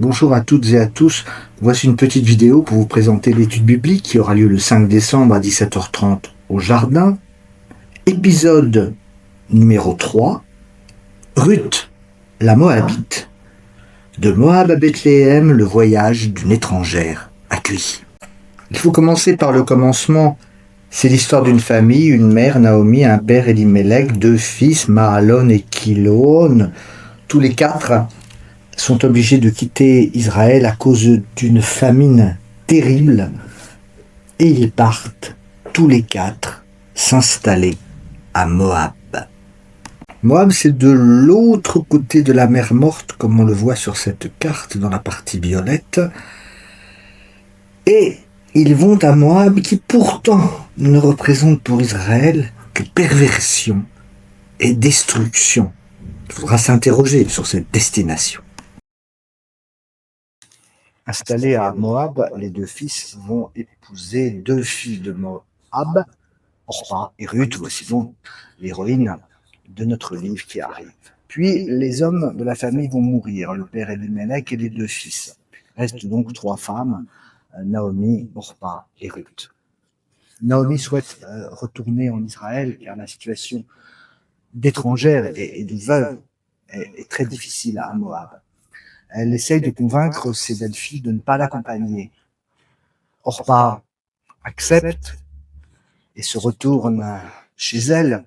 Bonjour à toutes et à tous. Voici une petite vidéo pour vous présenter l'étude biblique qui aura lieu le 5 décembre à 17h30 au Jardin. Épisode numéro 3. Ruth, la Moabite. De Moab à Bethléem, le voyage d'une étrangère accueillie. Il faut commencer par le commencement. C'est l'histoire d'une famille, une mère, Naomi, un père, Elimelech, deux fils, Mahalon et Kilon. Tous les quatre sont obligés de quitter Israël à cause d'une famine terrible et ils partent tous les quatre s'installer à Moab. Moab, c'est de l'autre côté de la mer Morte, comme on le voit sur cette carte dans la partie violette. Et ils vont à Moab qui pourtant ne représente pour Israël que perversion et destruction. Il faudra s'interroger sur cette destination. Installés à Moab, les deux fils vont épouser deux filles de Moab, Orpa et Ruth. Voici donc l'héroïne de notre livre qui arrive. Puis les hommes de la famille vont mourir, le père Elimelech et les deux fils. Il reste donc trois femmes, Naomi, Orpa et Ruth. Naomi souhaite retourner en Israël car la situation d'étrangère et de veuve est très difficile à Moab. Elle essaye de convaincre ses belles-filles de ne pas l'accompagner. Orpa accepte et se retourne chez elle,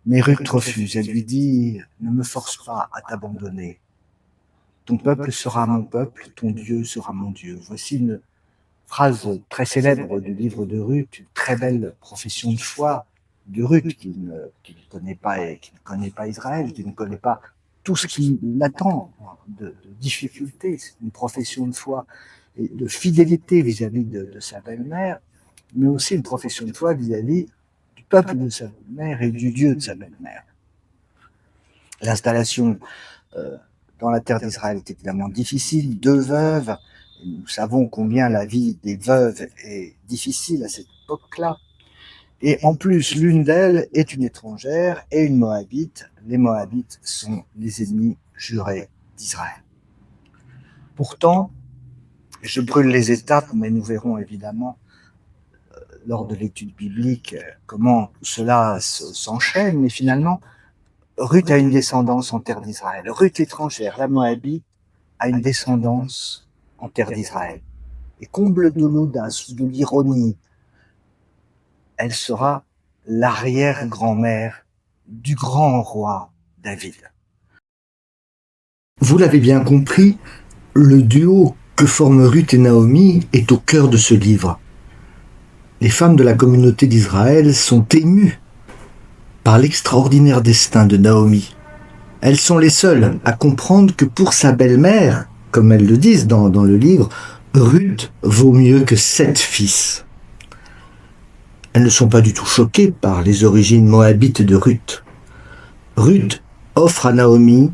mais Ruth refuse. Elle lui dit « Ne me force pas à t'abandonner. Ton peuple sera mon peuple, ton Dieu sera mon Dieu. » Voici une phrase très célèbre du livre de Ruth, une très belle profession de foi de Ruth qui ne connaît pas Israël, qui ne connaît pas tout ce qui l'attend de difficultés. C'est une profession de foi et de fidélité vis-à-vis de sa belle-mère, mais aussi une profession de foi vis-à-vis du peuple de sa belle-mère et du Dieu de sa belle-mère. L'installation dans la terre d'Israël est évidemment difficile, deux veuves, et nous savons combien la vie des veuves est difficile à cette époque-là. Et en plus, l'une d'elles est une étrangère et une Moabite. Les Moabites sont les ennemis jurés d'Israël. Pourtant, je brûle les étapes, mais nous verrons évidemment lors de l'étude biblique comment tout cela s'enchaîne. Mais finalement, Ruth a une descendance en terre d'Israël. Ruth l'étrangère, la Moabite, a une descendance en terre d'Israël. Et comble de l'audace, de l'ironie, elle sera l'arrière-grand-mère du grand roi David. Vous l'avez bien compris, le duo que forment Ruth et Naomi est au cœur de ce livre. Les femmes de la communauté d'Israël sont émues par l'extraordinaire destin de Naomi. Elles sont les seules à comprendre que pour sa belle-mère, comme elles le disent dans le livre, Ruth vaut mieux que 7 fils. Elles ne sont pas du tout choquées par les origines moabites de Ruth. Ruth offre à Naomi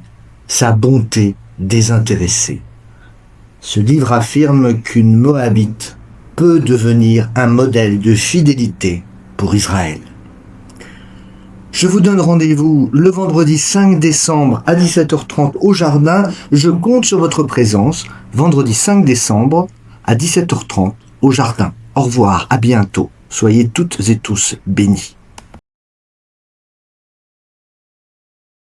sa bonté désintéressée. Ce livre affirme qu'une Moabite peut devenir un modèle de fidélité pour Israël. Je vous donne rendez-vous le vendredi 5 décembre à 17h30 au Jardin. Je compte sur votre présence, vendredi 5 décembre à 17h30 au Jardin. Au revoir, à bientôt. Soyez toutes et tous bénis.